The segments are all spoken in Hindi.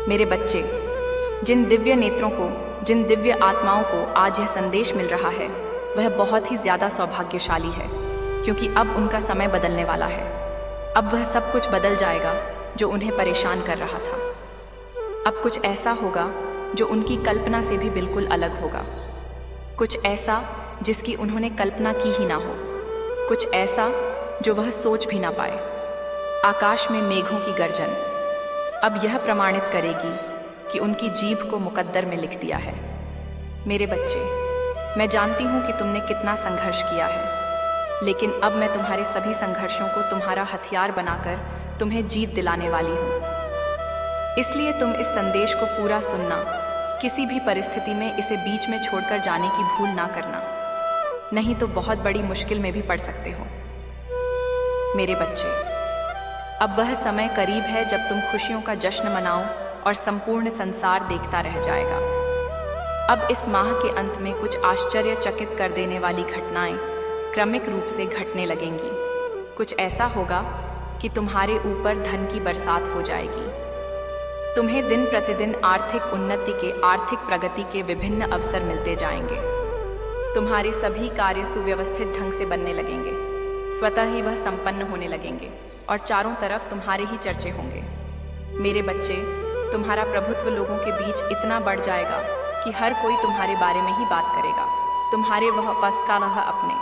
मेरे बच्चे, जिन दिव्य नेत्रों को, जिन दिव्य आत्माओं को आज यह संदेश मिल रहा है, वह बहुत ही ज़्यादा सौभाग्यशाली है, क्योंकि अब उनका समय बदलने वाला है। अब वह सब कुछ बदल जाएगा जो उन्हें परेशान कर रहा था। अब कुछ ऐसा होगा जो उनकी कल्पना से भी बिल्कुल अलग होगा, कुछ ऐसा जिसकी उन्होंने कल्पना की ही ना हो, कुछ ऐसा जो वह सोच भी ना पाए। आकाश में मेघों की गर्जन अब यह प्रमाणित करेगी कि उनकी जीभ को मुकद्दर में लिख दिया है। मेरे बच्चे, मैं जानती हूँ कि तुमने कितना संघर्ष किया है, लेकिन अब मैं तुम्हारे सभी संघर्षों को तुम्हारा हथियार बनाकर तुम्हें जीत दिलाने वाली हूँ। इसलिए तुम इस संदेश को पूरा सुनना, किसी भी परिस्थिति में इसे बीच में छोड़कर जाने की भूल ना करना, नहीं तो बहुत बड़ी मुश्किल में भी पड़ सकते हो। मेरे बच्चे, अब वह समय करीब है जब तुम खुशियों का जश्न मनाओ और संपूर्ण संसार देखता रह जाएगा। अब इस माह के अंत में कुछ आश्चर्यचकित कर देने वाली घटनाएं क्रमिक रूप से घटने लगेंगी। कुछ ऐसा होगा कि तुम्हारे ऊपर धन की बरसात हो जाएगी। तुम्हें दिन प्रतिदिन आर्थिक उन्नति के, आर्थिक प्रगति के विभिन्न अवसर मिलते जाएंगे। तुम्हारे सभी कार्य सुव्यवस्थित ढंग से बनने लगेंगे, स्वतः ही वह संपन्न होने लगेंगे और चारों तरफ तुम्हारे ही चर्चे होंगे। मेरे बच्चे, तुम्हारा प्रभुत्व लोगों के बीच इतना बढ़ जाएगा कि हर कोई तुम्हारे बारे में ही बात करेगा। तुम्हारे वह उपस्कालह अपने,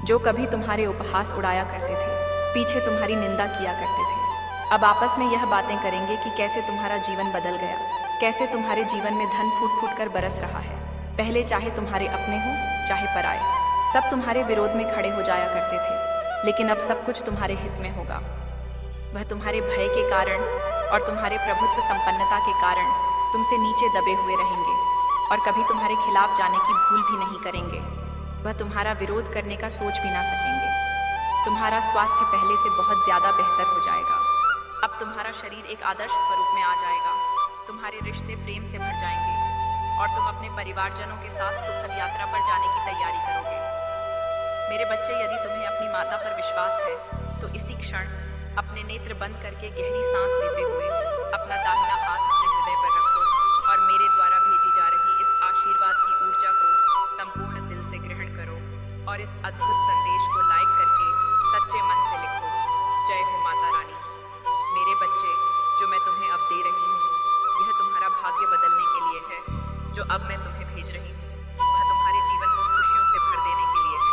जो कभी तुम्हारे उपहास उड़ाया करते थे, पीछे तुम्हारी निंदा किया करते थे, अब आपस में यह बातें करेंगे कि कैसे तुम्हारा जीवन बदल गया, कैसे तुम्हारे जीवन में धन फूट फूट कर बरस रहा है। पहले चाहे तुम्हारे अपने हों चाहे पराए, सब तुम्हारे विरोध में खड़े हो जाया करते थे, लेकिन अब सब कुछ तुम्हारे हित में होगा। वह तुम्हारे भय के कारण और तुम्हारे प्रभुत्व संपन्नता के कारण तुमसे नीचे दबे हुए रहेंगे और कभी तुम्हारे खिलाफ जाने की भूल भी नहीं करेंगे। वह तुम्हारा विरोध करने का सोच भी ना सकेंगे। तुम्हारा स्वास्थ्य पहले से बहुत ज़्यादा बेहतर हो जाएगा। अब तुम्हारा शरीर एक आदर्श स्वरूप में आ जाएगा। तुम्हारे रिश्ते प्रेम से भर जाएंगे और तुम अपने परिवारजनों के साथ सुखद यात्रा पर जाने की तैयारी करोगे। मेरे बच्चे, यदि तुम्हें अपनी माता पर विश्वास है तो इसी क्षण अपने नेत्र बंद करके गहरी सांस लेते हुए अपना दाहिना हाथ अपने हृदय पर रखो और मेरे द्वारा भेजी जा रही इस आशीर्वाद की ऊर्जा को संपूर्ण दिल से ग्रहण करो और इस अद्भुत संदेश को लाइक करके सच्चे मन से लिखो। जय हो माता रानी। मेरे बच्चे, जो मैं तुम्हें अब दे रही हूँ, यह तुम्हारा भाग्य बदलने के लिए है। जो अब मैं तुम्हें भेज रही हूँ, वह तुम्हारे जीवन को खुशियों से भर देने के लिए है।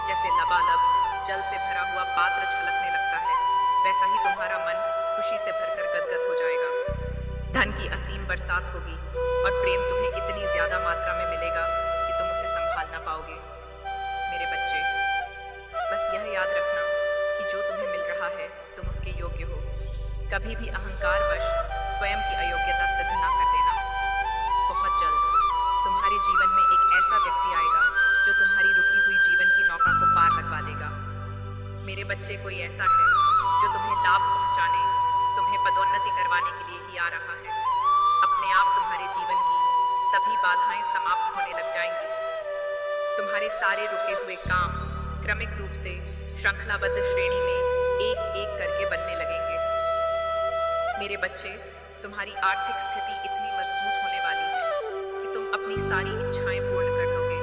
जैसे लबालब जल से भरा हुआ पात्र छलकने लगता है, वैसा ही तुम्हारा मन खुशी से भरकर गदगद हो जाएगा। धन की असीम बरसात होगी और प्रेम तुम्हें इतनी ज्यादा मात्रा में मिलेगा कि तुम उसे संभाल ना पाओगे। मेरे बच्चे, बस यह याद रखना कि जो तुम्हें मिल रहा है तुम उसके योग्य हो। कभी भी अहंकारवश स्वयं की अयोग्यता सिद्ध ना कर देना। बहुत जल्द तुम्हारे जीवन में एक ऐसा व्यक्ति आएगा जो तुम्हारी रुकी हुई जीवन की नौका को पार लगवा देगा। मेरे बच्चे, कोई ऐसा है जो तुम्हें लाभ पहुंचाने, तुम्हें पदोन्नति करवाने के लिए ही आ रहा है। अपने आप तुम्हारे जीवन की सभी बाधाएं समाप्त होने लग जाएंगी। तुम्हारे सारे रुके हुए काम क्रमिक रूप से श्रृंखलाबद्ध श्रेणी में एक एक करके बनने लगेंगे। मेरे बच्चे, तुम्हारी आर्थिक स्थिति इतनी मजबूत होने वाली है कि तुम अपनी सारी इच्छाएं पूर्ण कर लोगे।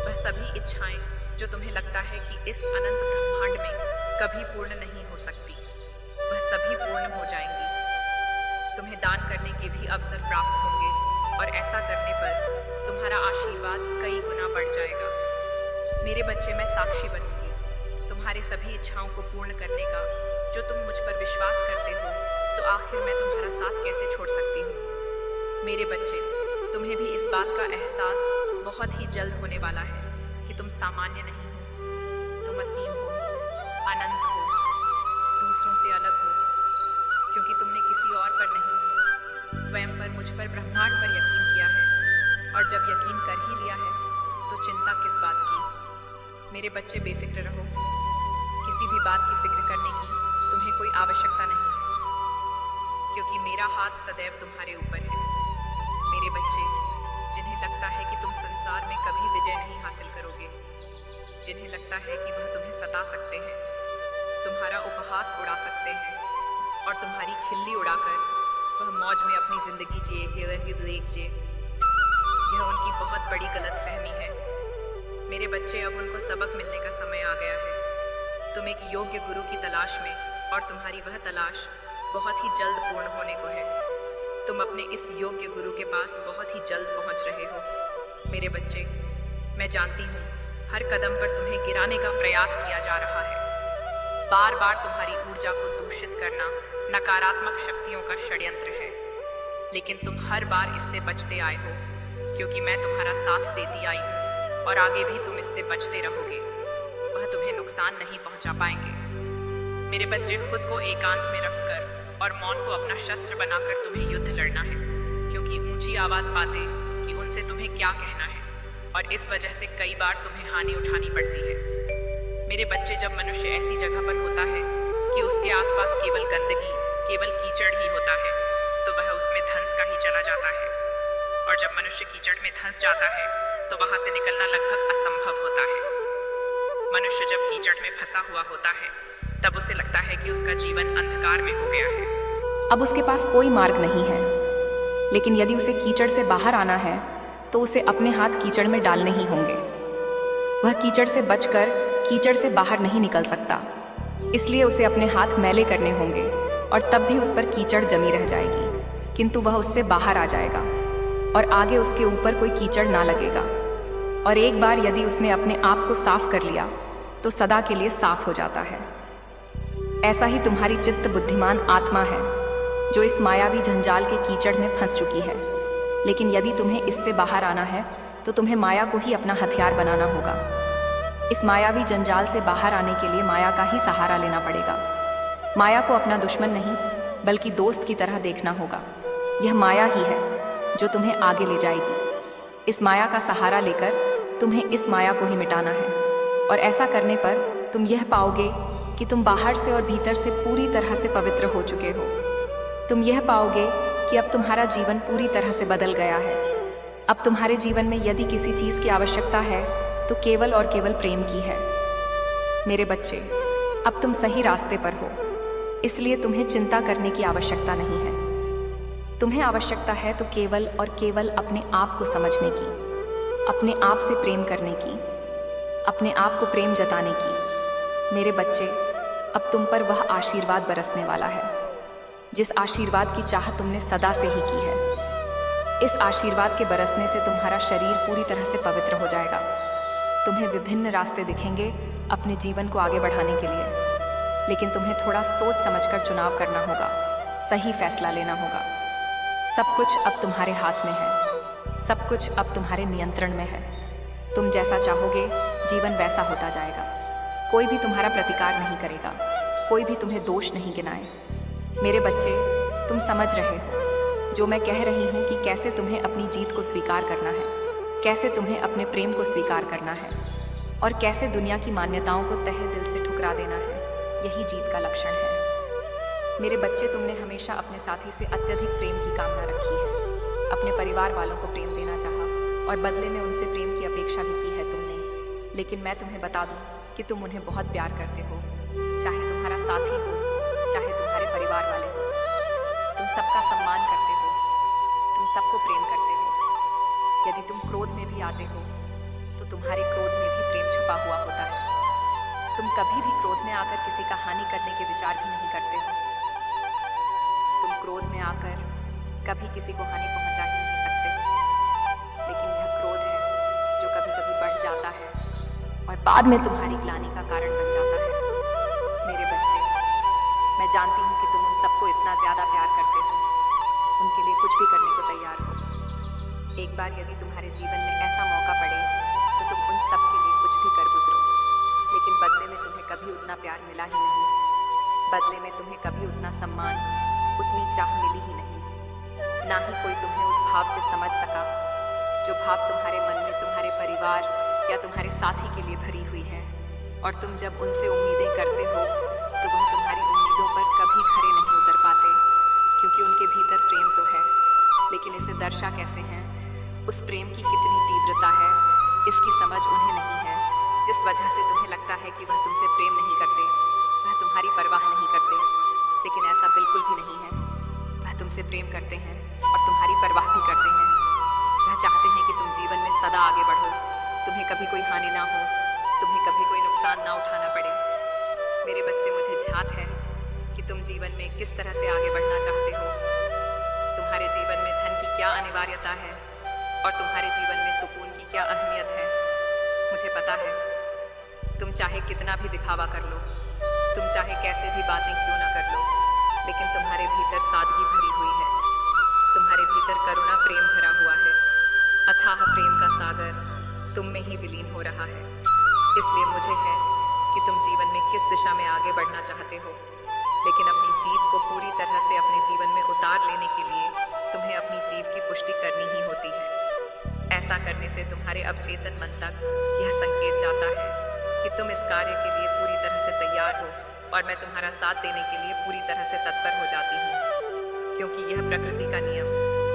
वह सभी इच्छाएं जो तुम्हें लगता है कि इस अनंत ब्रह्मांड में कभी पूर्ण नहीं हो सकती, वह सभी पूर्ण हो जाएंगी। तुम्हें दान करने के भी अवसर प्राप्त होंगे और ऐसा करने पर तुम्हारा आशीर्वाद कई गुना बढ़ जाएगा। मेरे बच्चे, मैं साक्षी बनूंगी तुम्हारी सभी इच्छाओं को पूर्ण करने का। जो तुम मुझ पर विश्वास करते हो तो आखिर मैं तुम्हारा साथ कैसे छोड़ सकती हूँ। मेरे बच्चे, तुम्हें भी इस बात का एहसास बहुत ही जल्द होने वाला है कि तुम सामान्य नहीं हो, तुम असीम हो, अनंत हो, दूसरों से अलग हो, क्योंकि तुमने किसी और पर नहीं, स्वयं पर, मुझ पर, ब्रह्मांड पर यकीन किया है। और जब यकीन कर ही लिया है तो चिंता किस बात की। मेरे बच्चे, बेफिक्र रहो। किसी भी बात की फिक्र करने की तुम्हें कोई आवश्यकता नहीं है, क्योंकि मेरा हाथ सदैव तुम्हारे ऊपर है। मेरे बच्चे, जिन्हें लगता है कि तुम संसार में कभी विजय नहीं हासिल करोगे, जिन्हें लगता है कि वह तुम्हें सता सकते हैं, तुम्हारा उपहास उड़ा सकते हैं और तुम्हारी खिल्ली उड़ाकर वह मौज में अपनी जिंदगी जिए, हित जिए। यह उनकी बहुत बड़ी गलतफहमी है। मेरे बच्चे, अब उनको सबक मिलने का समय आ गया है। तुम एक योग्य गुरु की तलाश में, और तुम्हारी वह तलाश बहुत ही जल्द पूर्ण होने को है। तुम अपने इस योग्य गुरु के पास बहुत ही जल्द पहुंच रहे हो। मेरे बच्चे, मैं जानती हूँ हर कदम पर तुम्हें गिराने का प्रयास किया जा रहा है। बार बार तुम्हारी ऊर्जा को दूषित करना नकारात्मक शक्तियों का षड्यंत्र है, लेकिन तुम हर बार इससे बचते आए हो, क्योंकि मैं तुम्हारा साथ देती आई हूँ और आगे भी तुम इससे बचते रहोगे। वह तुम्हें नुकसान नहीं पहुँचा पाएंगे। मेरे बच्चे, खुद को एकांत में रखकर और मौन को अपना शस्त्र बनाकर तुम्हें युद्ध लड़ना है, क्योंकि ऊंची आवाज बातें कि उनसे तुम्हें क्या कहना है, और इस वजह से कई बार तुम्हें हानि उठानी पड़ती है। मेरे बच्चे, जब मनुष्य ऐसी जगह पर होता है कि उसके आसपास केवल गंदगी, केवल कीचड़ ही होता है, तो वह उसमें धंस का ही चला जाता है। और जब मनुष्य कीचड़ में धंस जाता है तो वहां से निकलना लगभग असंभव होता है। मनुष्य जब कीचड़ में फंसा हुआ होता है तब उसे लगता है कि उसका जीवन अंधकार में हो गया है। अब उसके पास कोई मार्ग नहीं है, लेकिन यदि उसे कीचड़ से बाहर आना है तो उसे अपने हाथ कीचड़ में डालने ही होंगे। वह कीचड़ से बचकर कीचड़ से बाहर नहीं निकल सकता, इसलिए उसे अपने हाथ मैले करने होंगे, और तब भी उस पर कीचड़ जमी रह जाएगी, किंतु वह उससे बाहर आ जाएगा और आगे उसके ऊपर कोई कीचड़ ना लगेगा। और एक बार यदि उसने अपने आप को साफ कर लिया तो सदा के लिए साफ हो जाता है। ऐसा ही तुम्हारी चित्त बुद्धिमान आत्मा है, जो इस मायावी जंजाल के कीचड़ में फंस चुकी है। लेकिन यदि तुम्हें इससे बाहर आना है तो तुम्हें माया को ही अपना हथियार बनाना होगा। इस मायावी जंजाल से बाहर आने के लिए माया का ही सहारा लेना पड़ेगा। माया को अपना दुश्मन नहीं बल्कि दोस्त की तरह देखना होगा। यह माया ही है जो तुम्हें आगे ले जाएगी। इस माया का सहारा लेकर तुम्हें इस माया को ही मिटाना है, और ऐसा करने पर तुम यह पाओगे कि तुम बाहर से और भीतर से पूरी तरह से पवित्र हो चुके हो। तुम यह पाओगे कि अब तुम्हारा जीवन पूरी तरह से बदल गया है। अब तुम्हारे जीवन में यदि किसी चीज़ की आवश्यकता है तो केवल और केवल प्रेम की है। मेरे बच्चे, अब तुम सही रास्ते पर हो, इसलिए तुम्हें चिंता करने की आवश्यकता नहीं है। तुम्हें आवश्यकता है तो केवल और केवल अपने आप को समझने की, अपने आप से प्रेम करने की, अपने आप को प्रेम जताने की। मेरे बच्चे, अब तुम पर वह आशीर्वाद बरसने वाला है जिस आशीर्वाद की चाह तुमने सदा से ही की है। इस आशीर्वाद के बरसने से तुम्हारा शरीर पूरी तरह से पवित्र हो जाएगा। तुम्हें विभिन्न रास्ते दिखेंगे अपने जीवन को आगे बढ़ाने के लिए, लेकिन तुम्हें थोड़ा सोच समझकर चुनाव करना होगा, सही फैसला लेना होगा। सब कुछ अब तुम्हारे हाथ में है, सब कुछ अब तुम्हारे नियंत्रण में है। तुम जैसा चाहोगे जीवन वैसा होता जाएगा। कोई भी तुम्हारा प्रतिकार नहीं करेगा, कोई भी तुम्हें दोष नहीं गिनाए। मेरे बच्चे, तुम समझ रहे हो जो मैं कह रही हूँ कि कैसे तुम्हें अपनी जीत को स्वीकार करना है, कैसे तुम्हें अपने प्रेम को स्वीकार करना है, और कैसे दुनिया की मान्यताओं को तहे दिल से ठुकरा देना है। यही जीत का लक्षण है। मेरे बच्चे, तुमने हमेशा अपने साथी से अत्यधिक प्रेम की कामना रखी है। अपने परिवार वालों को प्रेम देना चाहा और बदले में उनसे प्रेम की अपेक्षा भी की है तुमने। लेकिन मैं तुम्हें बता दूं कि तुम उन्हें बहुत प्यार करते हो, चाहे तुम्हारा साथी हो, चाहे तुम्हारे परिवार वाले हो। तुम सबका सम्मान करते हो, तुम सबको प्रेम करते हो। यदि तुम क्रोध में भी आते हो तो तुम्हारे क्रोध में भी प्रेम छुपा हुआ होता है। तुम कभी भी क्रोध में आकर किसी का हानि करने के विचार भी नहीं करते हो। तुम क्रोध में आकर कभी किसी को हानि पहुंचा ही नहीं सकते हो। लेकिन यह क्रोध है जो कभी कभी बढ़ जाता है और बाद में तुम्हारी ग्लानि का कारण बन जाता है। मेरे बच्चे, मैं जानती हूँ कि तुम उन सबको इतना ज़्यादा प्यार करते हो, उनके लिए कुछ भी करने को तैयार हो। एक बार यदि तुम्हारे जीवन में ऐसा मौका पड़े तो तुम उन सब के लिए कुछ भी कर गुजरो, लेकिन बदले में तुम्हें कभी उतना प्यार मिला ही नहीं। बदले में तुम्हें कभी उतना सम्मान, उतनी चाह मिली ही नहीं। ना ही कोई तुम्हें उस भाव से समझ सका जो भाव तुम्हारे मन में तुम्हारे परिवार या तुम्हारे साथी के लिए भरी हुई है। और तुम जब उनसे उम्मीदें करते हो तो वह तुम्हारी उम्मीदों पर कभी खरे नहीं उतर पाते, क्योंकि उनके भीतर प्रेम तो है, लेकिन इसे दर्शा कैसे हैं, उस प्रेम की कितनी तीव्रता है, इसकी समझ उन्हें नहीं है। जिस वजह से तुम्हें लगता है कि वह तुमसे प्रेम नहीं करते, वह तुम्हारी परवाह नहीं करते, लेकिन ऐसा बिल्कुल भी नहीं है। वह तुमसे तुमसे प्रेम करते हैं और तुम्हारी परवाह भी करते हैं। वह चाहते हैं कि तुम जीवन में सदा आगे बढ़ो, तुम्हें कभी कोई हानि ना हो, तुम्हें कभी कोई नुकसान ना उठाना पड़े। मेरे बच्चे, मुझे झात है कि तुम जीवन में किस तरह से आगे बढ़ना चाहते हो। तुम्हारे जीवन में धन की क्या अनिवार्यता है और तुम्हारे जीवन में सुकून की क्या अहमियत है। मुझे पता है, तुम चाहे कितना भी दिखावा कर लो, तुम चाहे कैसे भी बातें क्यों ना कर लो, लेकिन तुम्हारे भीतर सादगी भरी हुई है, तुम्हारे भीतर करुणा प्रेम भरा हुआ है। अथाह प्रेम का सागर तुम में ही विलीन हो रहा है। इसलिए मुझे है कि तुम जीवन में किस दिशा में आगे बढ़ना चाहते हो, लेकिन अपनी जीत को पूरी तरह से अपने जीवन में उतार लेने के लिए तुम्हें अपनी जीव की पुष्टि करनी ही होती है। ऐसा करने से तुम्हारे अवचेतन मन तक यह संकेत जाता है कि तुम इस कार्य के लिए पूरी तरह से तैयार हो और मैं तुम्हारा साथ देने के लिए पूरी तरह से तत्पर हो जाती हूँ, क्योंकि यह प्रकृति का नियम।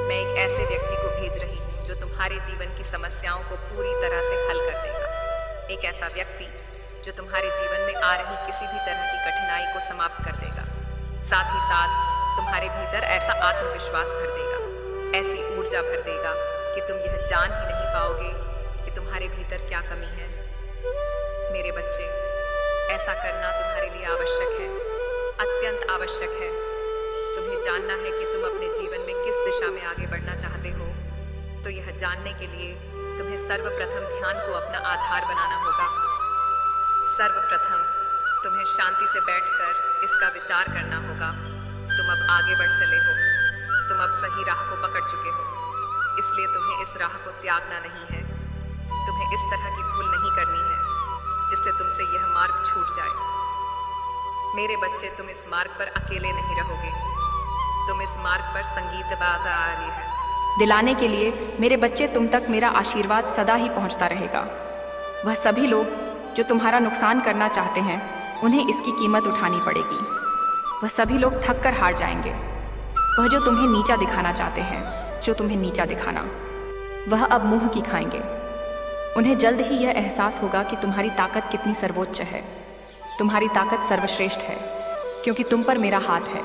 मैं एक ऐसे व्यक्ति को भेज रही हूँ जो तुम्हारे जीवन की समस्याओं को पूरी तरह से हल कर देगा। एक ऐसा व्यक्ति जो तुम्हारे जीवन में आ रही किसी भी तरह की कठिनाई को समाप्त कर देगा। साथ ही साथ तुम्हारे भीतर ऐसा आत्मविश्वास भर देगा, ऐसी ऊर्जा भर देगा कि तुम यह जान ही नहीं पाओगे कि तुम्हारे भीतर क्या कमी है। मेरे बच्चे, ऐसा करना तुम्हारे लिए आवश्यक है, अत्यंत आवश्यक है। तुम्हें जानना है कि तुम अपने जीवन में किस दिशा में आगे बढ़ना चाहते हो। तो यह जानने के लिए तुम्हें सर्वप्रथम ध्यान को अपना आधार बनाना होगा। सर्वप्रथम तुम्हें शांति से बैठकर इसका विचार करना होगा। तुम अब आगे बढ़ चले हो, तुम अब सही राह को पकड़ चुके हो, इसलिए तुम्हें इस राह को त्यागना नहीं है। तुम्हें इस तरह की भूल नहीं करनी है जिससे तुमसे यह मार्ग छूट जाए। मेरे बच्चे, तुम इस मार्ग पर अकेले नहीं रहोगे, तुम इस मार्ग पर संगीत बाजा आ रही है दिलाने के लिए। मेरे बच्चे, तुम तक मेरा आशीर्वाद सदा ही पहुंचता रहेगा। वह सभी लोग जो तुम्हारा नुकसान करना चाहते हैं, उन्हें इसकी कीमत उठानी पड़ेगी। वह सभी लोग थक कर हार जाएंगे। वह जो तुम्हें नीचा दिखाना चाहते हैं, जो तुम्हें नीचा दिखाना, वह अब मुंह की खाएंगे। उन्हें जल्द ही यह एहसास होगा कि तुम्हारी ताकत कितनी सर्वोच्च है। तुम्हारी ताकत सर्वश्रेष्ठ है, क्योंकि तुम पर मेरा हाथ है।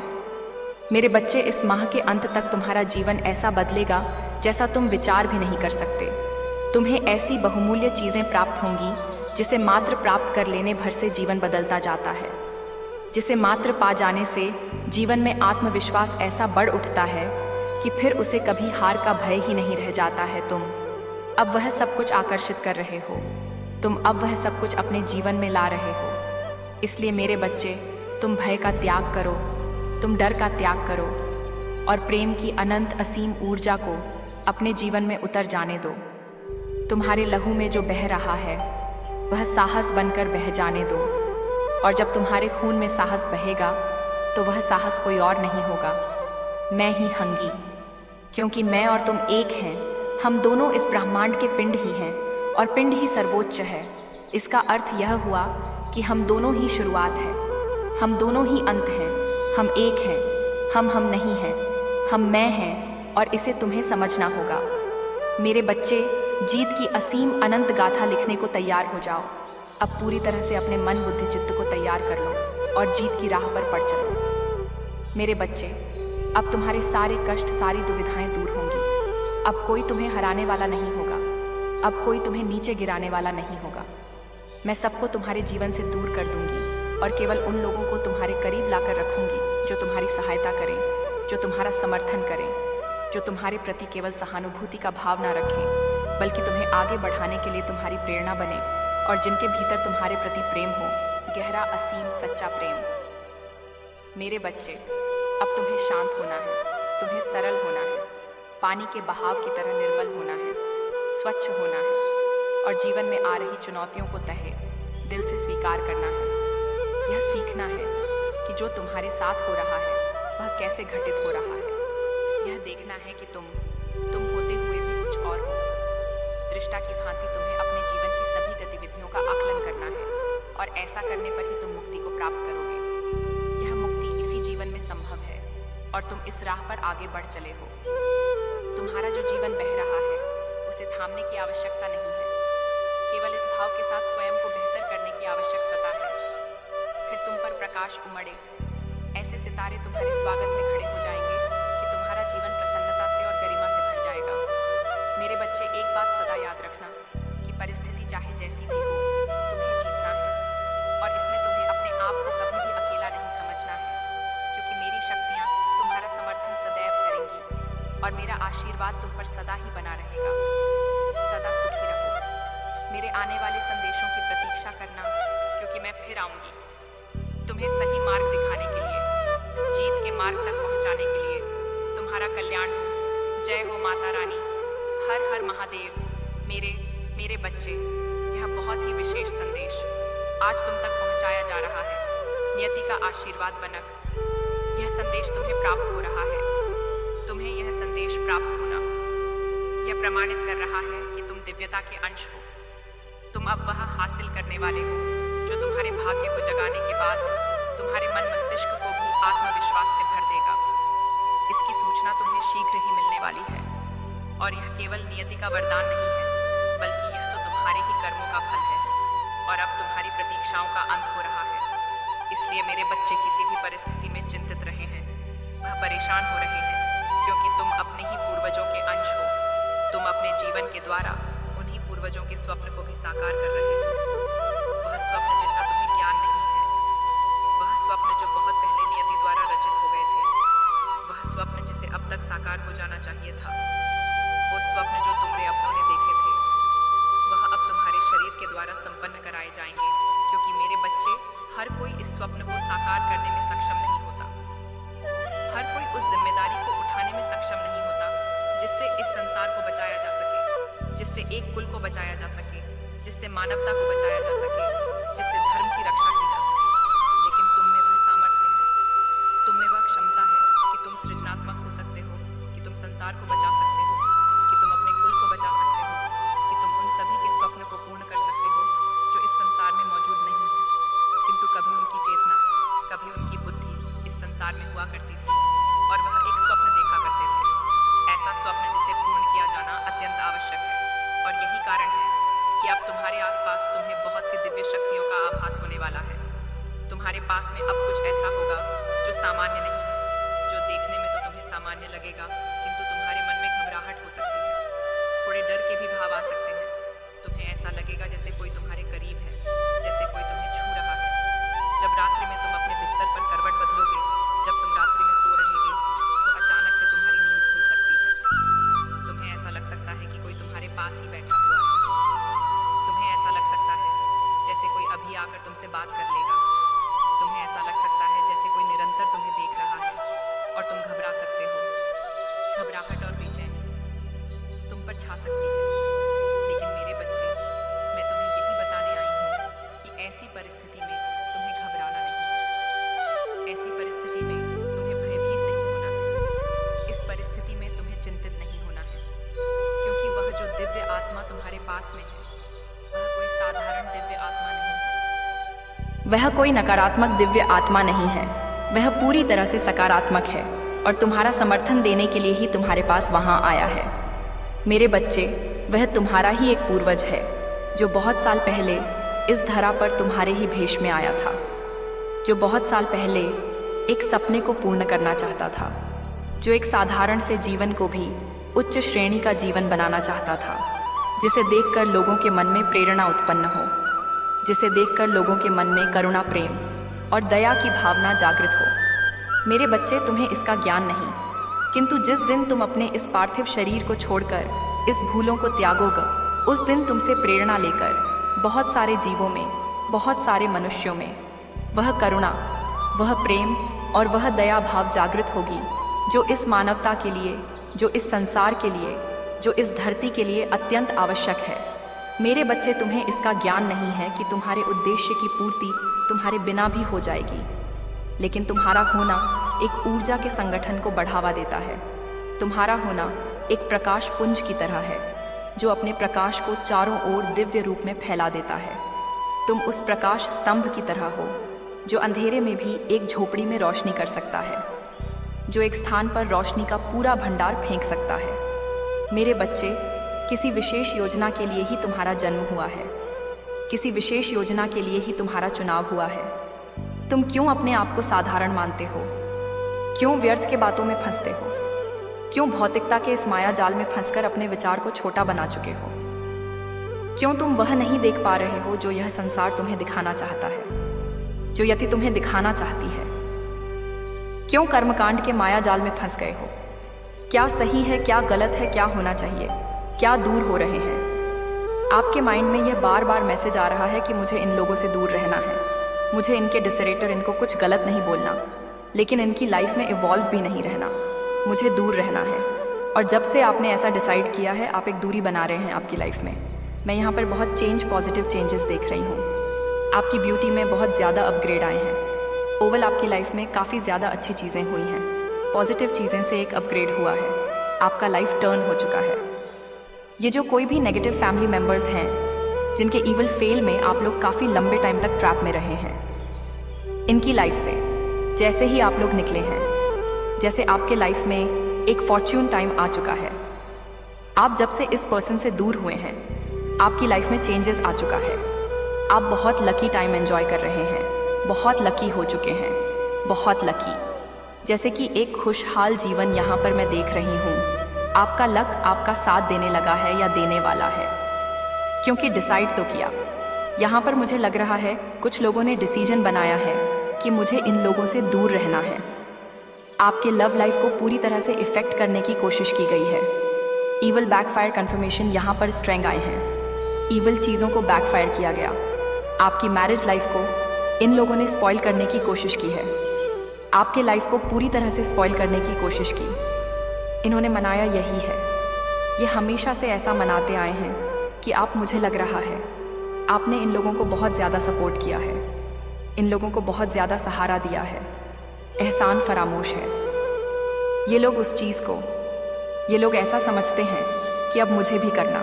मेरे बच्चे, इस माह के अंत तक तुम्हारा जीवन ऐसा बदलेगा जैसा तुम विचार भी नहीं कर सकते। तुम्हें ऐसी बहुमूल्य चीज़ें प्राप्त होंगी जिसे मात्र प्राप्त कर लेने भर से जीवन बदलता जाता है, जिसे मात्र पा जाने से जीवन में आत्मविश्वास ऐसा बढ़ उठता है कि फिर उसे कभी हार का भय ही नहीं रह जाता है। तुम अब वह सब कुछ आकर्षित कर रहे हो, तुम अब वह सब कुछ अपने जीवन में ला रहे हो। इसलिए मेरे बच्चे, तुम भय का त्याग करो, तुम डर का त्याग करो और प्रेम की अनंत असीम ऊर्जा को अपने जीवन में उतर जाने दो। तुम्हारे लहू में जो बह रहा है वह साहस बनकर बह जाने दो, और जब तुम्हारे खून में साहस बहेगा तो वह साहस कोई और नहीं होगा, मैं ही हूँगी। क्योंकि मैं और तुम एक हैं, हम दोनों इस ब्रह्मांड के पिंड ही हैं और पिंड ही सर्वोच्च है। इसका अर्थ यह हुआ कि हम दोनों ही शुरुआत हैं, हम दोनों ही अंत हैं, हम एक हैं, हम नहीं हैं, हम मैं हैं, और इसे तुम्हें समझना होगा। मेरे बच्चे, जीत की असीम अनंत गाथा लिखने को तैयार हो जाओ। अब पूरी तरह से अपने मन बुद्धि चित्त को तैयार कर लो और जीत की राह पर बढ़ चलो। मेरे बच्चे, अब तुम्हारे सारे कष्ट, सारी दुविधाएं दूर होंगी। अब कोई तुम्हें हराने वाला नहीं होगा, अब कोई तुम्हें नीचे गिराने वाला नहीं होगा। मैं सबको तुम्हारे जीवन से दूर कर दूंगी और केवल उन लोगों को तुम्हारे करीब लाकर रखूंगी जो तुम्हारी सहायता करें, जो तुम्हारा समर्थन करें, जो तुम्हारे प्रति केवल सहानुभूति का भाव ना रखें, बल्कि तुम्हें आगे बढ़ाने के लिए तुम्हारी प्रेरणा बने, और जिनके भीतर तुम्हारे प्रति प्रेम हो, गहरा, असीम, सच्चा प्रेम। मेरे बच्चे, अब तुम्हें शांत होना है, तुम्हें सरल होना है, पानी के बहाव की तरह निर्मल होना है, स्वच्छ होना है, और जीवन में आ रही चुनौतियों को तहे दिल से स्वीकार करना है। यह सीखना है कि जो तुम्हारे साथ हो रहा है वह कैसे घटित हो रहा है। यह देखना है कि तुम होते हुए भी कुछ और हो। दृष्टा की भांति तुम्हें अपने जीवन की सभी गतिविधियों का आकलन करना है, और ऐसा करने पर ही तुम मुक्ति को प्राप्त करोगे। यह मुक्ति इसी जीवन में संभव है, और तुम इस राह पर आगे बढ़ चले हो। तुम्हारा जो जीवन बह रहा है उसे थामने की आवश्यकता नहीं है, केवल इस भाव के साथ स्वयं को बेहतर करने की आवश्यकता है। फिर तुम पर प्रकाश उमड़े, ऐसे सितारे तुम्हारे स्वागत में खड़े हो जाएंगे कि तुम्हारा और मेरा आशीर्वाद तुम पर सदा ही बना रहेगा। सदा सुखी रहो। मेरे आने वाले संदेशों की प्रतीक्षा करना, क्योंकि मैं फिर आऊंगी तुम्हें सही मार्ग दिखाने के लिए, जीत के मार्ग तक पहुंचाने के लिए। तुम्हारा कल्याण हो। जय हो माता रानी। हर हर महादेव। मेरे बच्चे, यह बहुत ही विशेष संदेश आज तुम तक पहुंचाया जा रहा है। नियति का आशीर्वाद बनक, यह संदेश तुम्हें प्राप्त हो रहा है। तुम्हें यह संदेश प्राप्त होना यह प्रमाणित कर रहा है कि तुम दिव्यता के अंश हो। तुम अब वह हासिल करने वाले हो जो तुम्हारे भाग्य को जगाने के बाद तुम्हारे मन मस्तिष्क को भी आत्मविश्वास से भर देगा। इसकी सूचना तुम्हें शीघ्र ही मिलने वाली है, और यह केवल नियति का वरदान नहीं है, बल्कि यह तो तुम्हारे ही कर्मों का फल है। और अब तुम्हारी प्रतीक्षाओं का अंत हो रहा है। इसलिए मेरे बच्चे किसी भी परिस्थिति में चिंतित रहे हैं, वह परेशान हो रहे हैं, क्योंकि तुम अपने ही पूर्वजों के अंश हो। तुम अपने जीवन के द्वारा उन्हीं पूर्वजों के स्वप्न को भी साकार कर रहे हो। वह स्वप्न जिनका तुम्हें ज्ञान नहीं है, वह स्वप्न जो बहुत पहले नियति द्वारा रचित हो गए थे, वह स्वप्न जिसे अब तक साकार हो जाना चाहिए था, वो स्वप्न जो तुमने अपनों ने देखे थे, वह अब तुम्हारे शरीर के द्वारा संपन्न कराए जाएंगे। क्योंकि मेरे बच्चे, हर कोई इस स्वप्न को साकार करने में सक्षम नहीं होता। हर कोई उस जिम्मेदारी को उठाने में सक्षम नहीं होता जिससे इस संसार को बचाया जा सके, जिससे एक कुल को बचाया जा सके, जिससे मानवता को बचाया जा सके, जिससे धर्म की रक्षा की जा सके। लेकिन तुम में वह सामर्थ्य है, तुम में वह क्षमता है कि तुम सृजनात्मक हो सकते हो, कि तुम संसार को बचा सकते हो, कि तुम अपने कुल को बचा सकते हो, कि तुम उन सभी के स्वप्न को पूर्ण कर सकते हो जो इस संसार में मौजूद नहीं है, किंतु कभी उनकी चेतना, कभी उनकी बुद्धि इस संसार में हुआ करती थी, और वह एक स्वप्न देखा करते थे। ऐसा स्वप्न जिसे पूर्ण किया जाना अत्यंत आवश्यक है। और यही कारण है कि अब तुम्हारे आसपास तुम्हें बहुत सी दिव्य शक्तियों का आभास होने वाला है। तुम्हारे पास में अब कुछ ऐसा होगा जो सामान्य नहीं है, जो देखने में तो तुम्हें सामान्य लगेगा, किंतु तुम्हारे मन में घबराहट हो सकती है, थोड़े डर के भी भाव आ सकते हैं। तुम्हें ऐसा लगेगा जैसे कोई तुम्हारे करीब है, जैसे कोई तुम्हें छू रहा है। जब रात्रि में तुम अपने बिस्तर पर करवट बदलोगे, जब तुम रात्रि में सो रहेगे, तो अचानक से तुम्हारी नींद खुल सकती है। तुम्हें ऐसा लग सकता है कि कोई तुम्हारे पास ही बैठा हुआ है। तुम्हें ऐसा लग सकता है जैसे कोई अभी आकर तुमसे बात कर लेगा। तुम्हें ऐसा लग सकता है जैसे कोई निरंतर तुम्हें देख रहा है, और तुम घबरा सकते हो। घबराहट और बेचैनी तुम पर छा सकती है। लेकिन मेरे बच्चे, मैं तुम्हें यही बताने आई हूँ कि ऐसी परिस्थिति में तुम्हें घबराना नहीं है। ऐसी परिस्थिति में तुम्हें भयभीत नहीं होना है। इस परिस्थिति में तुम्हें चिंतित नहीं होना है, क्योंकि वह जो दिव्य आत्मा तुम्हारे पास में है, वह कोई साधारण दिव्य आत्मा नहीं है। वह कोई नकारात्मक दिव्य आत्मा नहीं है, वह पूरी तरह से सकारात्मक है, और तुम्हारा समर्थन देने के लिए ही तुम्हारे पास वहाँ आया है। मेरे बच्चे, वह तुम्हारा ही एक पूर्वज है, जो बहुत साल पहले इस धरा पर तुम्हारे ही भेष में आया था, जो बहुत साल पहले एक सपने को पूर्ण करना चाहता था, जो एक साधारण से जीवन को भी उच्च श्रेणी का जीवन बनाना चाहता था, जिसे देखकर लोगों के मन में प्रेरणा उत्पन्न हो, जिसे देखकर लोगों के मन में करुणा, प्रेम और दया की भावना जागृत हो। मेरे बच्चे, तुम्हें इसका ज्ञान नहीं, किंतु जिस दिन तुम अपने इस पार्थिव शरीर को छोड़कर इस भूलों को त्यागोगे, उस दिन तुमसे प्रेरणा लेकर बहुत सारे जीवों में, बहुत सारे मनुष्यों में वह करुणा, वह प्रेम और वह दया भाव जागृत होगी, जो इस मानवता के लिए, जो इस संसार के लिए, जो इस धरती के लिए अत्यंत आवश्यक है। मेरे बच्चे, तुम्हें इसका ज्ञान नहीं है कि तुम्हारे उद्देश्य की पूर्ति तुम्हारे बिना भी हो जाएगी, लेकिन तुम्हारा होना एक ऊर्जा के संगठन को बढ़ावा देता है। तुम्हारा होना एक प्रकाश पुंज की तरह है, जो अपने प्रकाश को चारों ओर दिव्य रूप में फैला देता है। तुम उस प्रकाश स्तंभ की तरह हो, जो अंधेरे में भी एक झोपड़ी में रोशनी कर सकता है, जो एक स्थान पर रोशनी का पूरा भंडार फेंक सकता है। मेरे बच्चे, किसी विशेष योजना के लिए ही तुम्हारा जन्म हुआ है, किसी विशेष योजना के लिए ही तुम्हारा चुनाव हुआ है। तुम क्यों अपने आप को साधारण मानते हो? क्यों व्यर्थ के बातों में फंसते हो? क्यों भौतिकता के इस माया जाल में फंसकर अपने विचार को छोटा बना चुके हो? क्यों तुम वह नहीं देख पा रहे हो जो यह संसार तुम्हें दिखाना चाहता है, जो यति तुम्हें दिखाना चाहती है? क्यों कर्मकांड के माया जाल में फंस गए हो? क्या सही है, क्या गलत है, क्या होना चाहिए, क्या दूर हो रहे हैं। आपके माइंड में यह बार बार मैसेज आ रहा है कि मुझे इन लोगों से दूर रहना है, मुझे इनके डिसरेटर, इनको कुछ गलत नहीं बोलना, लेकिन इनकी लाइफ में इवॉल्व भी नहीं रहना, मुझे दूर रहना है। और जब से आपने ऐसा डिसाइड किया है, आप एक दूरी बना रहे हैं आपकी लाइफ में। मैं यहाँ पर बहुत पॉजिटिव चेंजेस देख रही हूँ। आपकी ब्यूटी में बहुत ज़्यादा अपग्रेड आए हैं। ओवल आपकी लाइफ में काफ़ी ज़्यादा अच्छी चीज़ें हुई हैं, पॉजिटिव चीज़ें से एक अपग्रेड हुआ है, आपका लाइफ टर्न हो चुका है। ये जो कोई भी नेगेटिव फैमिली मेम्बर्स हैं जिनके इवल फेल में आप लोग काफ़ी लंबे टाइम तक ट्रैप में रहे हैं, इनकी लाइफ से जैसे ही आप लोग निकले हैं, जैसे आपके लाइफ में एक फॉर्च्यून टाइम आ चुका है। आप जब से इस पर्सन से दूर हुए हैं, आपकी लाइफ में चेंजेस आ चुका है। आप बहुत लकी टाइम एंजॉय कर रहे हैं, बहुत लकी हो चुके हैं, बहुत लकी। जैसे कि एक खुशहाल जीवन यहाँ पर मैं देख रही हूँ। आपका लक आपका साथ देने लगा है या देने वाला है, क्योंकि डिसाइड तो किया। यहाँ पर मुझे लग रहा है कुछ लोगों ने डिसीजन बनाया है कि मुझे इन लोगों से दूर रहना है। आपके लव लाइफ को पूरी तरह से इफ़ेक्ट करने की कोशिश की गई है। ईवल बैकफायर कन्फर्मेशन यहाँ पर स्ट्रेंग आए हैं। ईवल चीज़ों को बैकफायर किया गया। आपकी मैरिज लाइफ को इन लोगों ने स्पॉइल करने की कोशिश की है। आपके लाइफ को पूरी तरह से स्पॉइल करने की कोशिश की। इन्होंने मनाया यही है। ये हमेशा से ऐसा मनाते आए हैं कि आप, मुझे लग रहा है आपने इन लोगों को बहुत ज़्यादा सपोर्ट किया है, इन लोगों को बहुत ज़्यादा सहारा दिया है। एहसान फरामोश है। ये लोग उस चीज़ को, ये लोग ऐसा समझते हैं कि अब मुझे भी करना,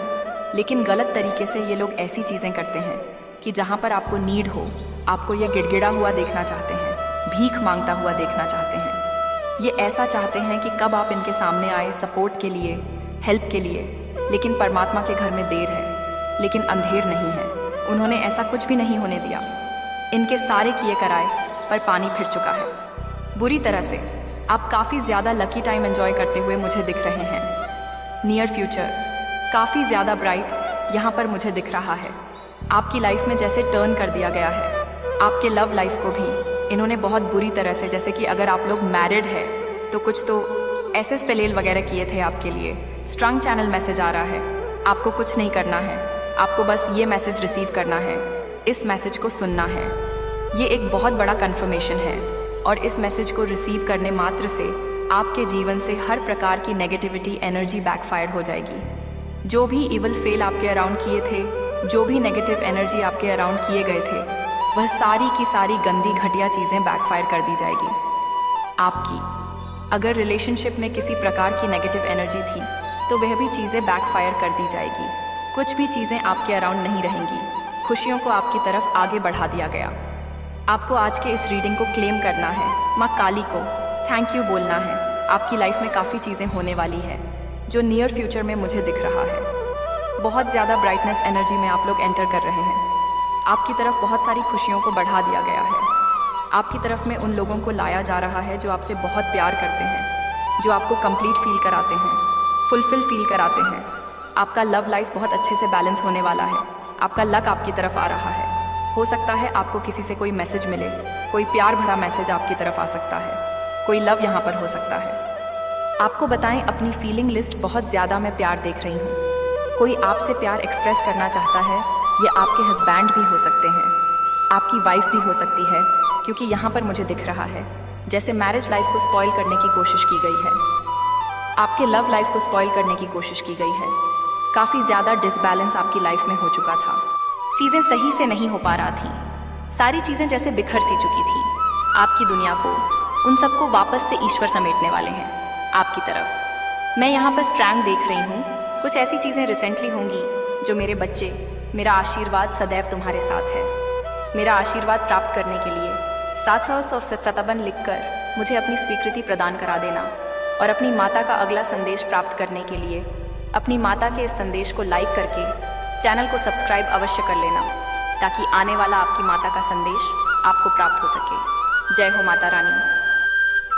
लेकिन गलत तरीके से ये लोग ऐसी चीज़ें करते हैं कि जहाँ पर आपको नीड हो, आपको ये गिड़गिड़ा हुआ देखना चाहते हैं, भीख मांगता हुआ देखना चाहते हैं। ये ऐसा चाहते हैं कि कब आप इनके सामने आए सपोर्ट के लिए, हेल्प के लिए, लेकिन परमात्मा के घर में देर है, लेकिन अंधेर नहीं है। उन्होंने ऐसा कुछ भी नहीं होने दिया। इनके सारे किए कराए पर पानी फिर चुका है बुरी तरह से। आप काफ़ी ज़्यादा लकी टाइम एंजॉय करते हुए मुझे दिख रहे हैं। नियर फ्यूचर काफ़ी ज़्यादा ब्राइट यहाँ पर मुझे दिख रहा है। आपकी लाइफ में जैसे टर्न कर दिया गया है। आपके लव लाइफ को भी इन्होंने बहुत बुरी तरह से, जैसे कि अगर आप लोग मैरिड है तो कुछ तो SS पेलेल वगैरह किए थे आपके लिए। स्ट्रंग चैनल मैसेज आ रहा है। आपको कुछ नहीं करना है, आपको बस ये मैसेज रिसीव करना है, इस मैसेज को सुनना है। ये एक बहुत बड़ा कन्फर्मेशन है और इस मैसेज को रिसीव करने मात्र से आपके जीवन से हर प्रकार की नेगेटिविटी एनर्जी बैकफायर हो जाएगी। जो भी इवल फेल आपके अराउंड किए थे, जो भी नेगेटिव एनर्जी आपके अराउंड किए गए थे, वह सारी की सारी गंदी घटिया चीज़ें बैकफायर कर दी जाएगी आपकी। अगर रिलेशनशिप में किसी प्रकार की नेगेटिव एनर्जी थी तो वह भी चीज़ें बैकफायर कर दी जाएगी। कुछ भी चीज़ें आपके अराउंड नहीं रहेंगी। खुशियों को आपकी तरफ आगे बढ़ा दिया गया। आपको आज के इस रीडिंग को क्लेम करना है, माँ काली को थैंक यू बोलना है। आपकी लाइफ में काफ़ी चीज़ें होने वाली है जो नियर फ्यूचर में मुझे दिख रहा है। बहुत ज़्यादा ब्राइटनेस एनर्जी में आप लोग एंटर कर रहे हैं। आपकी तरफ बहुत सारी खुशियों को बढ़ा दिया गया है। आपकी तरफ में उन लोगों को लाया जा रहा है जो आपसे बहुत प्यार करते हैं, जो आपको कंप्लीट फील कराते हैं, फुलफिल फील कराते हैं। आपका लव लाइफ बहुत अच्छे से बैलेंस होने वाला है। आपका लक आपकी तरफ आ रहा है। हो सकता है आपको किसी से कोई मैसेज मिले, कोई प्यार भरा मैसेज आपकी तरफ आ सकता है, कोई लव यहाँ पर हो सकता है। आपको बताएं, अपनी फीलिंग लिस्ट बहुत ज़्यादा मैं प्यार देख रही हूँ। कोई आपसे प्यार एक्सप्रेस करना चाहता है। ये आपके हस्बैंड भी हो सकते हैं, आपकी वाइफ भी हो सकती है, क्योंकि यहाँ पर मुझे दिख रहा है जैसे मैरिज लाइफ को स्पॉइल करने की कोशिश की गई है। आपके लव लाइफ को स्पॉइल करने की कोशिश की गई है। काफ़ी ज़्यादा डिसबैलेंस आपकी लाइफ में हो चुका था। चीज़ें सही से नहीं हो पा रहा थी। सारी चीज़ें जैसे बिखर सी चुकी थी। आपकी दुनिया को, उन सबको वापस से ईश्वर समेटने वाले हैं आपकी तरफ। मैं यहाँ पर स्ट्रैंग देख रही हूँ। कुछ ऐसी चीज़ें रिसेंटली होंगी जो मेरे बच्चे, मेरा आशीर्वाद सदैव तुम्हारे साथ है। मेरा आशीर्वाद प्राप्त करने के लिए 757 लिखकर मुझे अपनी स्वीकृति प्रदान करा देना और अपनी माता का अगला संदेश प्राप्त करने के लिए अपनी माता के इस संदेश को लाइक करके चैनल को सब्सक्राइब अवश्य कर लेना, ताकि आने वाला आपकी माता का संदेश आपको प्राप्त हो सके। जय हो माता रानी।